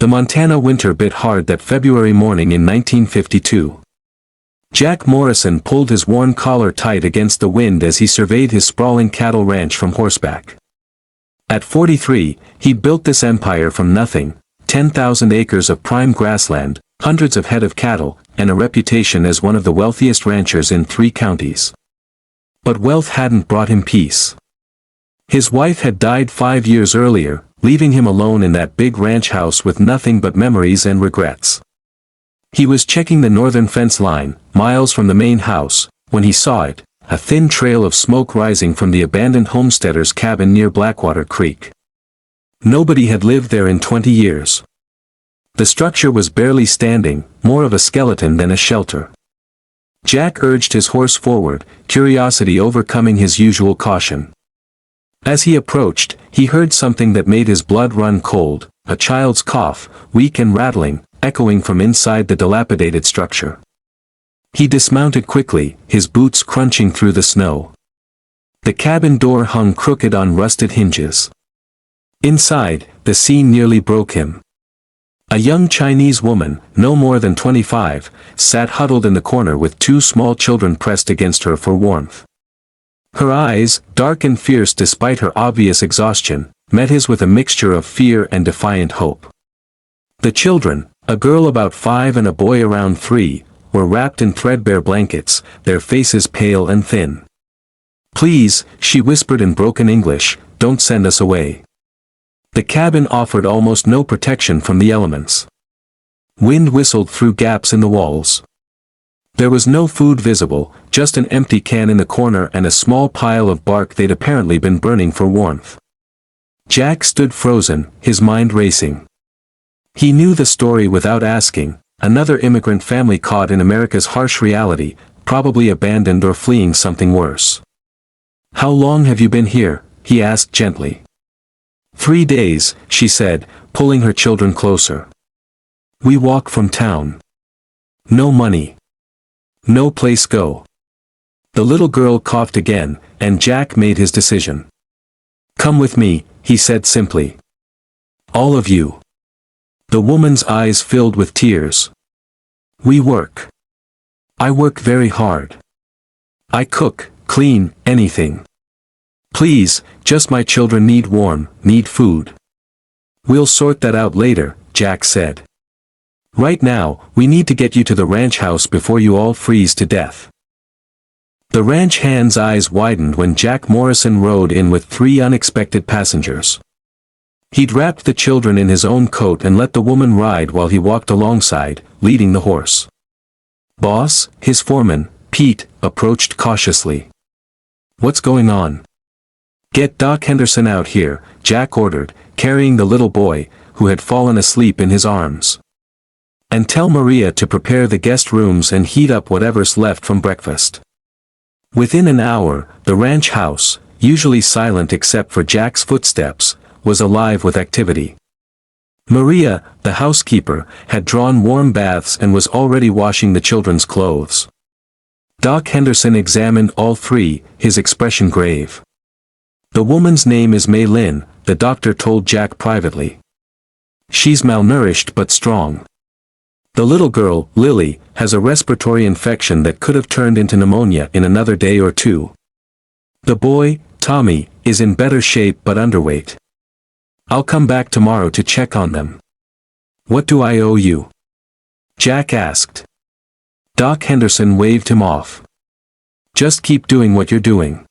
The Montana winter bit hard that February morning in 1952. Jack Morrison pulled his worn collar tight against the wind as he surveyed his sprawling cattle ranch from horseback. At 43, he built this empire from nothing, 10,000 acres of prime grassland, hundreds of head of cattle, and a reputation as one of the wealthiest ranchers in 3 counties. But wealth hadn't brought him peace. His wife had died 5 years earlier, leaving him alone in that big ranch house with nothing but memories and regrets. He was checking the northern fence line, miles from the main house, when he saw it, a thin trail of smoke rising from the abandoned homesteader's cabin near Blackwater Creek. Nobody had lived there in 20 years. The structure was barely standing, more of a skeleton than a shelter. Jack urged his horse forward, curiosity overcoming his usual caution. As he approached, he heard something that made his blood run cold, a child's cough, weak and rattling, echoing from inside the dilapidated structure. He dismounted quickly, his boots crunching through the snow. The cabin door hung crooked on rusted hinges. Inside, the scene nearly broke him. A young Chinese woman, no more than 25, sat huddled in the corner with 2 small children pressed against her for warmth. Her eyes, dark and fierce despite her obvious exhaustion, met his with a mixture of fear and defiant hope. The children, a girl about 5 and a boy around 3, were wrapped in threadbare blankets, their faces pale and thin. "Please," she whispered in broken English, "don't send us away." The cabin offered almost no protection from the elements. Wind whistled through gaps in the walls. There was no food visible, just an empty can in the corner and a small pile of bark they'd apparently been burning for warmth. Jack stood frozen, his mind racing. He knew the story without asking, another immigrant family caught in America's harsh reality, probably abandoned or fleeing something worse. "How long have you been here?" he asked gently. 3 days, she said, pulling her children closer. "We walk from town. No money. No place go." The little girl coughed again, and Jack made his decision. "Come with me," he said simply. "All of you." The woman's eyes filled with tears. "We work. I work very hard. I cook, clean, anything. Please, just my children need warm, need food." "We'll sort that out later," Jack said. "Right now, we need to get you to the ranch house before you all freeze to death." The ranch hand's eyes widened when Jack Morrison rode in with 3 unexpected passengers. He'd wrapped the children in his own coat and let the woman ride while he walked alongside, leading the horse. "Boss," his foreman, Pete, approached cautiously. "What's going on?" "Get Doc Henderson out here," Jack ordered, carrying the little boy, who had fallen asleep in his arms. "And tell Maria to prepare the guest rooms and heat up whatever's left from breakfast." Within an hour, the ranch house, usually silent except for Jack's footsteps, was alive with activity. Maria, the housekeeper, had drawn warm baths and was already washing the children's clothes. Doc Henderson examined all 3, his expression grave. "The woman's name is Mei Lin," the doctor told Jack privately. "She's malnourished but strong. The little girl, Lily, has a respiratory infection that could have turned into pneumonia in another day or 2. The boy, Tommy, is in better shape but underweight. I'll come back tomorrow to check on them." "What do I owe you?" Jack asked. Doc Henderson waved him off. "Just keep doing what you're doing."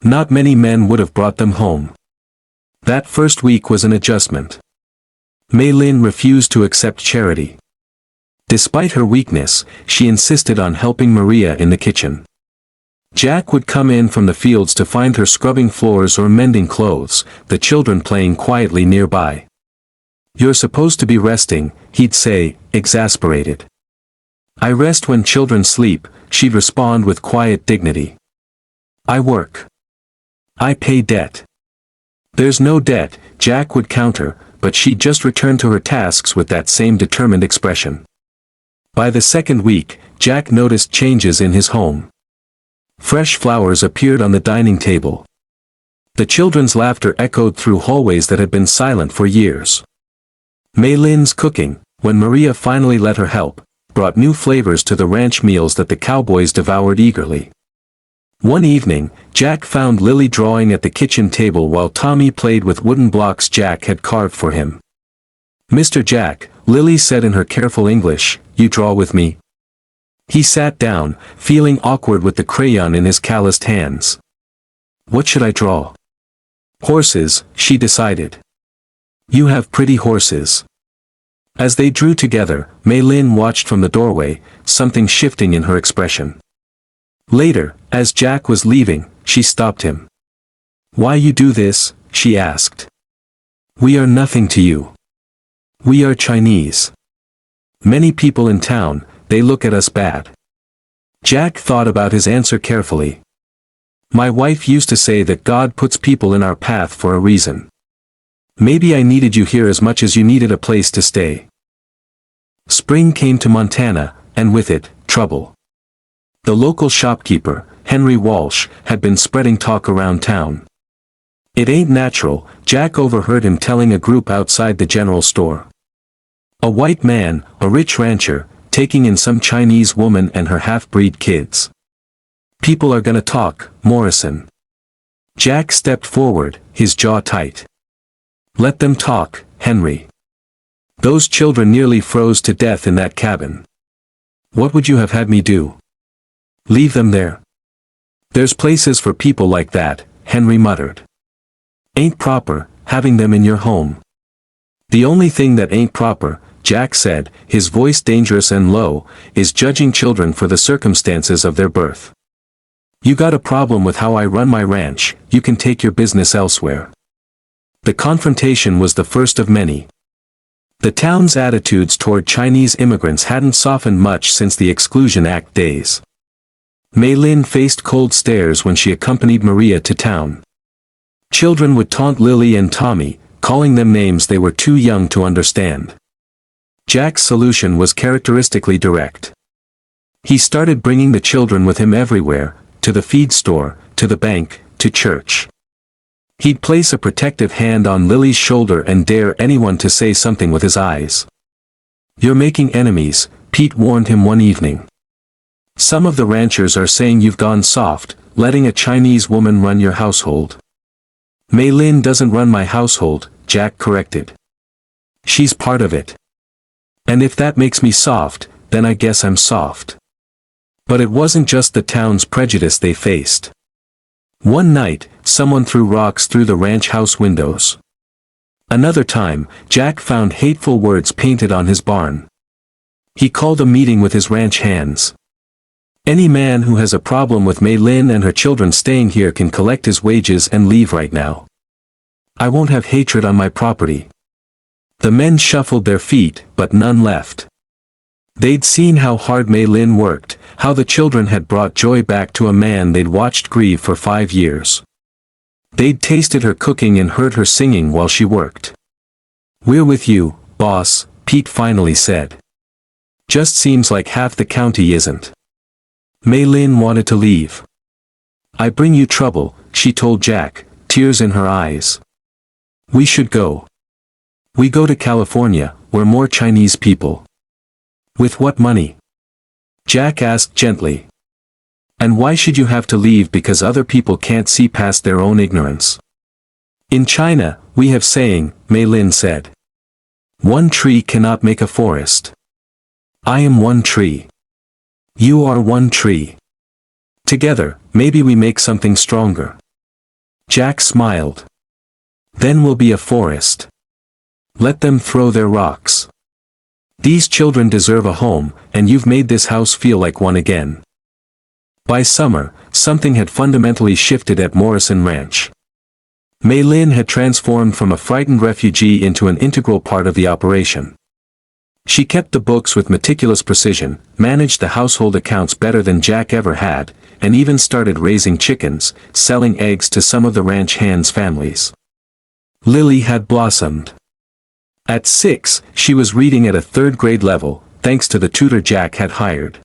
Not many men would have brought them home. That first week was an adjustment. Mei Lin refused to accept charity. Despite her weakness, she insisted on helping Maria in the kitchen. Jack would come in from the fields to find her scrubbing floors or mending clothes, the children playing quietly nearby. "You're supposed to be resting," he'd say, exasperated. "I rest when children sleep," she'd respond with quiet dignity. "I work. I pay debt." "There's no debt," Jack would counter, but she'd just return to her tasks with that same determined expression. By the second week, Jack noticed changes in his home. Fresh flowers appeared on the dining table. The children's laughter echoed through hallways that had been silent for years. Mei Lin's cooking, when Maria finally let her help, brought new flavors to the ranch meals that the cowboys devoured eagerly. One evening, Jack found Lily drawing at the kitchen table while Tommy played with wooden blocks Jack had carved for him. "Mr. Jack," Lily said in her careful English, "you draw with me?" He sat down, feeling awkward with the crayon in his calloused hands. "What should I draw?" "Horses," she decided. "You have pretty horses." As they drew together, Mei Lin watched from the doorway, something shifting in her expression. Later, as Jack was leaving, she stopped him. "Why you do this?" she asked. "We are nothing to you. We are Chinese. Many people in town, they look at us bad." Jack thought about his answer carefully. "My wife used to say that God puts people in our path for a reason. Maybe I needed you here as much as you needed a place to stay." Spring came to Montana, and with it, trouble. The local shopkeeper, Henry Walsh, had been spreading talk around town. "It ain't natural," Jack overheard him telling a group outside the general store. "A white man, a rich rancher, taking in some Chinese woman and her half-breed kids. People are gonna talk, Morrison." Jack stepped forward, his jaw tight. "Let them talk, Henry. Those children nearly froze to death in that cabin. What would you have had me do? Leave them there?" "There's places for people like that," Henry muttered. "Ain't proper, having them in your home." "The only thing that ain't proper," Jack said, his voice dangerous and low, "is judging children for the circumstances of their birth. You got a problem with how I run my ranch, you can take your business elsewhere." The confrontation was the first of many. The town's attitudes toward Chinese immigrants hadn't softened much since the Exclusion Act days. Mei Lin faced cold stares when she accompanied Maria to town. Children would taunt Lily and Tommy, calling them names they were too young to understand. Jack's solution was characteristically direct. He started bringing the children with him everywhere, to the feed store, to the bank, to church. He'd place a protective hand on Lily's shoulder and dare anyone to say something with his eyes. "You're making enemies," Pete warned him one evening. "Some of the ranchers are saying you've gone soft, letting a Chinese woman run your household." "Mei Lin doesn't run my household," Jack corrected. "She's part of it. And if that makes me soft, then I guess I'm soft." But it wasn't just the town's prejudice they faced. One night, someone threw rocks through the ranch house windows. Another time, Jack found hateful words painted on his barn. He called a meeting with his ranch hands. "Any man who has a problem with Mei Lin and her children staying here can collect his wages and leave right now. I won't have hatred on my property." The men shuffled their feet, but none left. They'd seen how hard Mei Lin worked, how the children had brought joy back to a man they'd watched grieve for 5 years. They'd tasted her cooking and heard her singing while she worked. "We're with you, boss," Pete finally said. "Just seems like half the county isn't." Mei Lin wanted to leave. "I bring you trouble," she told Jack, tears in her eyes. "We should go. We go to California, where more Chinese people." "With what money?" Jack asked gently. "And why should you have to leave because other people can't see past their own ignorance?" "In China, we have saying," Mei Lin said. "One tree cannot make a forest. I am one tree. You are one tree. Together, maybe we make something stronger." Jack smiled. "Then we'll be a forest. Let them throw their rocks. These children deserve a home, and you've made this house feel like one again." By summer, something had fundamentally shifted at Morrison Ranch. Mei Lin had transformed from a frightened refugee into an integral part of the operation. She kept the books with meticulous precision, managed the household accounts better than Jack ever had, and even started raising chickens, selling eggs to some of the ranch hands' families. Lily had blossomed. At 6, she was reading at a 3rd grade level, thanks to the tutor Jack had hired.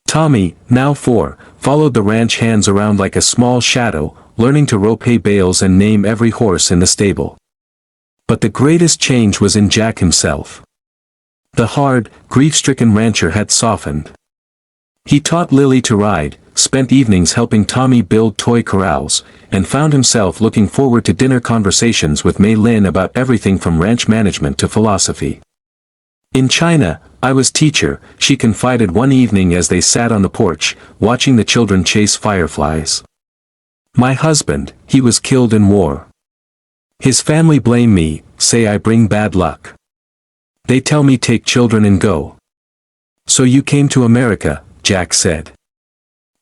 Tommy, now 4, followed the ranch hands around like a small shadow, learning to rope hay bales and name every horse in the stable. But the greatest change was in Jack himself. The hard, grief-stricken rancher had softened. He taught Lily to ride, spent evenings helping Tommy build toy corrals, and found himself looking forward to dinner conversations with Mei Lin about everything from ranch management to philosophy. In China, I was teacher, she confided one evening as they sat on the porch, watching the children chase fireflies. My husband, he was killed in war. His family blame me, say I bring bad luck. They tell me take children and go. So you came to America, Jack said.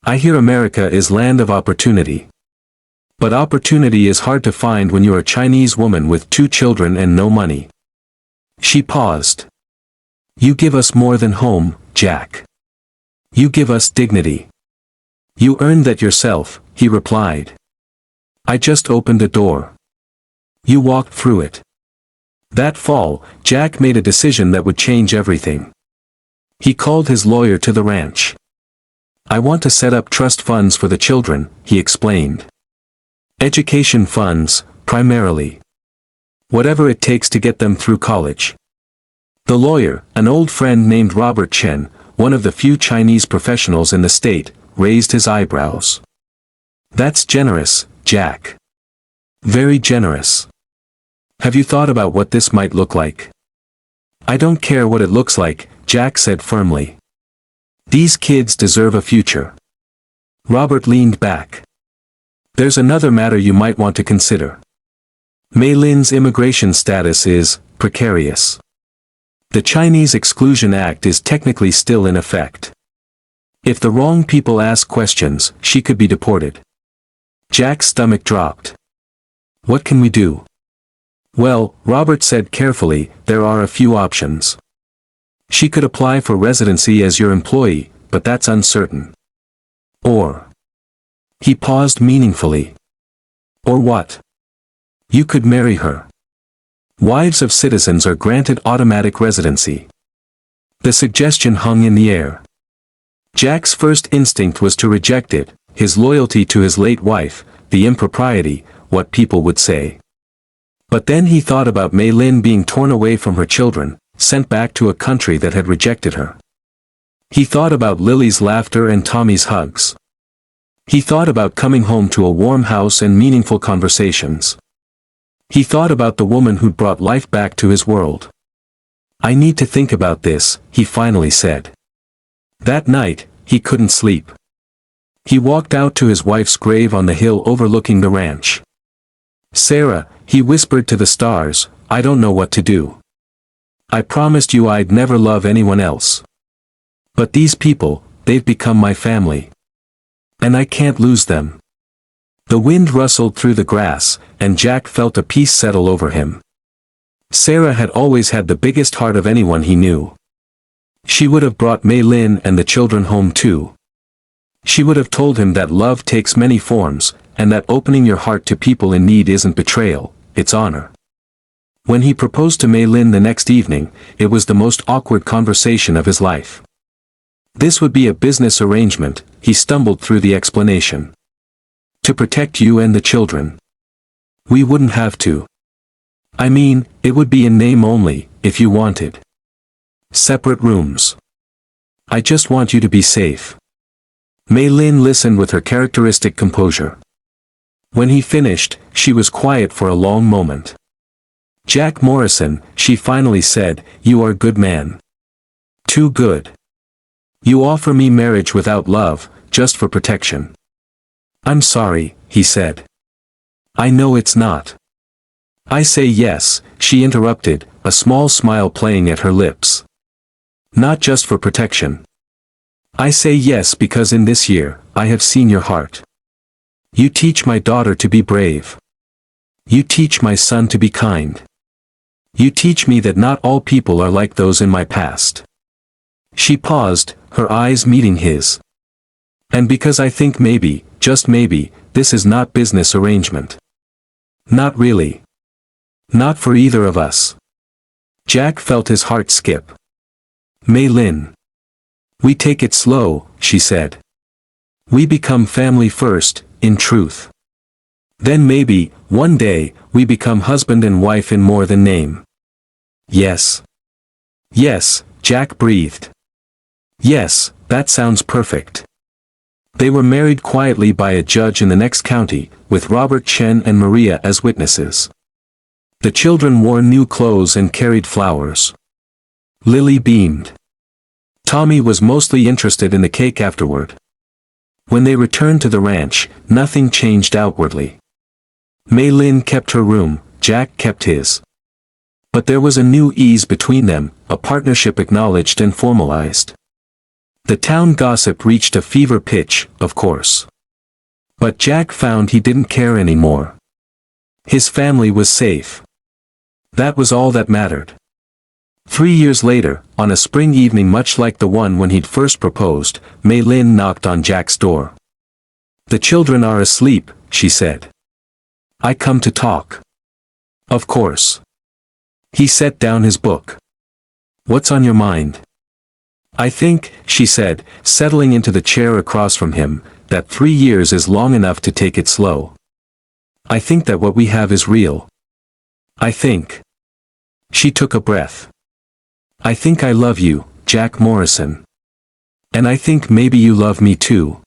I hear America is land of opportunity. But opportunity is hard to find when you're a Chinese woman with 2 children and no money. She paused. You give us more than home, Jack. You give us dignity. You earned that yourself, he replied. I just opened a door. You walked through it. That fall, Jack made a decision that would change everything. He called his lawyer to the ranch. I want to set up trust funds for the children, he explained. Education funds, primarily. Whatever it takes to get them through college. The lawyer, an old friend named Robert Chen, one of the few Chinese professionals in the state, raised his eyebrows. That's generous, Jack. Very generous. Have you thought about what this might look like? I don't care what it looks like, Jack said firmly. These kids deserve a future. Robert leaned back. There's another matter you might want to consider. Mei Lin's immigration status is precarious. The Chinese Exclusion Act is technically still in effect. If the wrong people ask questions, she could be deported. Jack's stomach dropped. What can we do? Well, Robert said carefully, there are a few options. She could apply for residency as your employee, but that's uncertain. Or. He paused meaningfully. Or what? You could marry her. Wives of citizens are granted automatic residency. The suggestion hung in the air. Jack's first instinct was to reject it, his loyalty to his late wife, the impropriety, what people would say. But then he thought about Mei Lin being torn away from her children, sent back to a country that had rejected her. He thought about Lily's laughter and Tommy's hugs. He thought about coming home to a warm house and meaningful conversations. He thought about the woman who'd brought life back to his world. I need to think about this, he finally said. That night, he couldn't sleep. He walked out to his wife's grave on the hill overlooking the ranch. Sarah, he whispered to the stars, I don't know what to do. I promised you I'd never love anyone else. But these people, they've become my family. And I can't lose them. The wind rustled through the grass, and Jack felt a peace settle over him. Sarah had always had the biggest heart of anyone he knew. She would have brought Mei Lin and the children home too. She would have told him that love takes many forms, and that opening your heart to people in need isn't betrayal, it's honor. When he proposed to Mei Lin the next evening, it was the most awkward conversation of his life. This would be a business arrangement, he stumbled through the explanation. To protect you and the children. We wouldn't have to. I mean, it would be in name only, if you wanted. Separate rooms. I just want you to be safe. Mei Lin listened with her characteristic composure. When he finished, she was quiet for a long moment. Jack Morrison, she finally said, you are a good man. Too good. You offer me marriage without love, just for protection. I'm sorry, he said. I know it's not. I say yes, she interrupted, a small smile playing at her lips. Not just for protection. I say yes because in this year, I have seen your heart. You teach my daughter to be brave. You teach my son to be kind. You teach me that not all people are like those in my past. She paused, her eyes meeting his. And because I think maybe, just maybe, this is not business arrangement. Not really. Not for either of us. Jack felt his heart skip. Mei Lin. We take it slow, she said. We become family first, in truth. Then maybe, one day, we become husband and wife in more than name. Yes. Yes, Jack breathed. Yes, that sounds perfect. They were married quietly by a judge in the next county, with Robert Chen and Maria as witnesses. The children wore new clothes and carried flowers. Lily beamed. Tommy was mostly interested in the cake afterward. When they returned to the ranch, nothing changed outwardly. Mei Lin kept her room, Jack kept his. But there was a new ease between them, a partnership acknowledged and formalized. The town gossip reached a fever pitch, of course. But Jack found he didn't care anymore. His family was safe. That was all that mattered. 3 years later, on a spring evening much like the one when he'd first proposed, Mei Lin knocked on Jack's door. "The children are asleep," she said. "I come to talk." "Of course." He set down his book. "What's on your mind?" "I think," she said, settling into the chair across from him, "that 3 years is long enough to take it slow. I think that what we have is real. I think." She took a breath. "I think I love you, Jack Morrison. And I think maybe you love me too."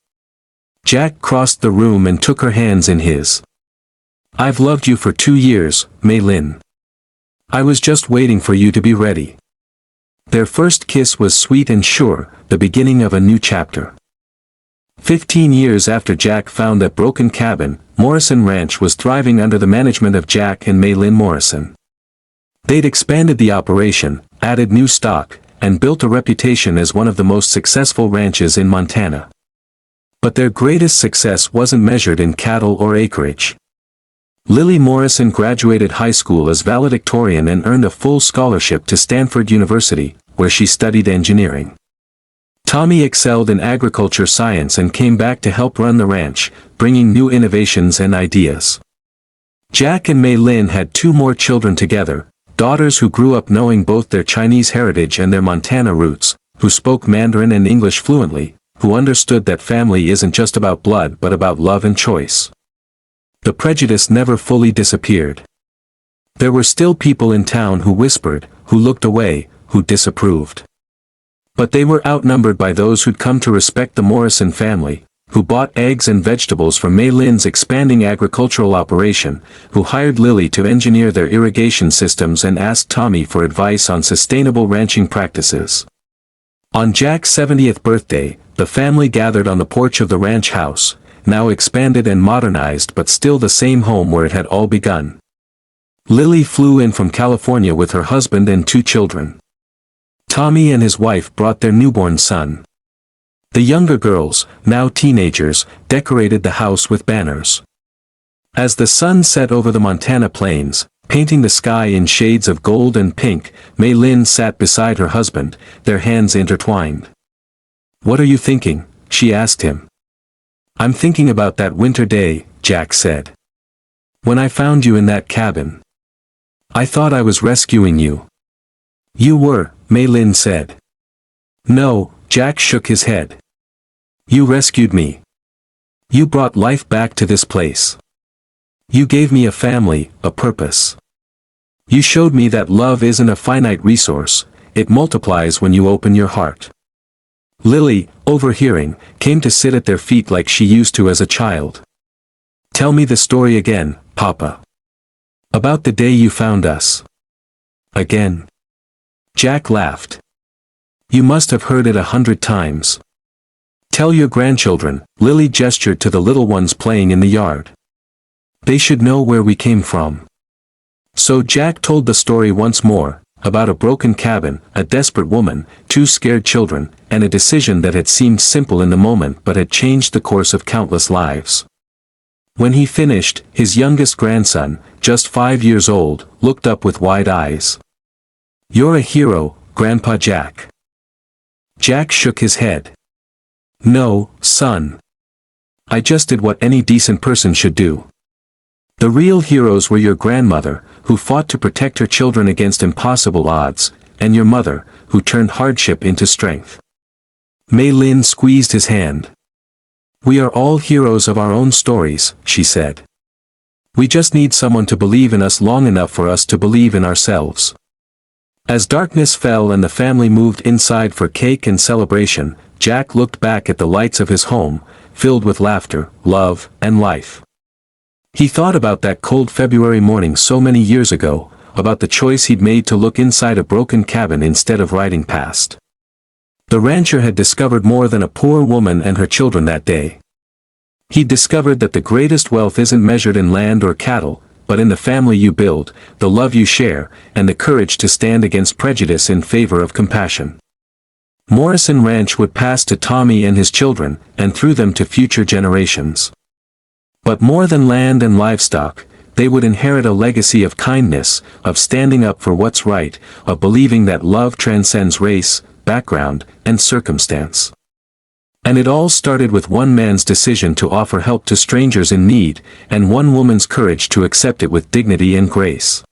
Jack crossed the room and took her hands in his. "I've loved you for 2 years, Mei Lin. I was just waiting for you to be ready." Their first kiss was sweet and sure, the beginning of a new chapter. 15 years after Jack found that broken cabin, Morrison Ranch was thriving under the management of Jack and Mei Lin Morrison. They'd expanded the operation, added new stock, and built a reputation as one of the most successful ranches in Montana. But their greatest success wasn't measured in cattle or acreage. Lily Morrison graduated high school as valedictorian and earned a full scholarship to Stanford University, where she studied engineering. Tommy excelled in agriculture science and came back to help run the ranch, bringing new innovations and ideas. Jack and Mei Lin had 2 more children together, daughters who grew up knowing both their Chinese heritage and their Montana roots, who spoke Mandarin and English fluently, who understood that family isn't just about blood but about love and choice. The prejudice never fully disappeared. There were still people in town who whispered, who looked away, who disapproved. But they were outnumbered by those who'd come to respect the Morrison family, who bought eggs and vegetables from Mei Lin's expanding agricultural operation, who hired Lily to engineer their irrigation systems and asked Tommy for advice on sustainable ranching practices. On Jack's 70th birthday, the family gathered on the porch of the ranch house, now expanded and modernized but still the same home where it had all begun. Lily flew in from California with her husband and 2 children. Tommy and his wife brought their newborn son. The younger girls, now teenagers, decorated the house with banners. As the sun set over the Montana plains, painting the sky in shades of gold and pink, Mei Lin sat beside her husband, their hands intertwined. "What are you thinking?" she asked him. "I'm thinking about that winter day," Jack said. "When I found you in that cabin. I thought I was rescuing you." "You were," Mei Lin said. "No," Jack shook his head. "You rescued me. You brought life back to this place. You gave me a family, a purpose. You showed me that love isn't a finite resource, it multiplies when you open your heart." Lily, overhearing, came to sit at their feet like she used to as a child. "Tell me the story again, Papa. About the day you found us." "Again?" Jack laughed. "You must have heard it 100 times. Tell your grandchildren." Lily gestured to the little ones playing in the yard. "They should know where we came from." So Jack told the story once more, about a broken cabin, a desperate woman, 2 scared children, and a decision that had seemed simple in the moment but had changed the course of countless lives. When he finished, his youngest grandson, just 5 years old, looked up with wide eyes. "You're a hero, Grandpa Jack." Jack shook his head. "No, son. I just did what any decent person should do. The real heroes were your grandmother, who fought to protect her children against impossible odds, and your mother, who turned hardship into strength." Mei Lin squeezed his hand. "We are all heroes of our own stories," she said. We just need someone to believe in us long enough for us to believe in ourselves. As darkness fell and the family moved inside for cake and celebration, Jack looked back at the lights of his home, filled with laughter, love, and life. He thought about that cold February morning so many years ago, about the choice he'd made to look inside a broken cabin instead of riding past. The rancher had discovered more than a poor woman and her children that day. He'd discovered that the greatest wealth isn't measured in land or cattle, but in the family you build, the love you share, and the courage to stand against prejudice in favor of compassion. Morrison Ranch would pass to Tommy and his children, and through them to future generations. But more than land and livestock, they would inherit a legacy of kindness, of standing up for what's right, of believing that love transcends race, background, and circumstance. And it all started with one man's decision to offer help to strangers in need, and one woman's courage to accept it with dignity and grace.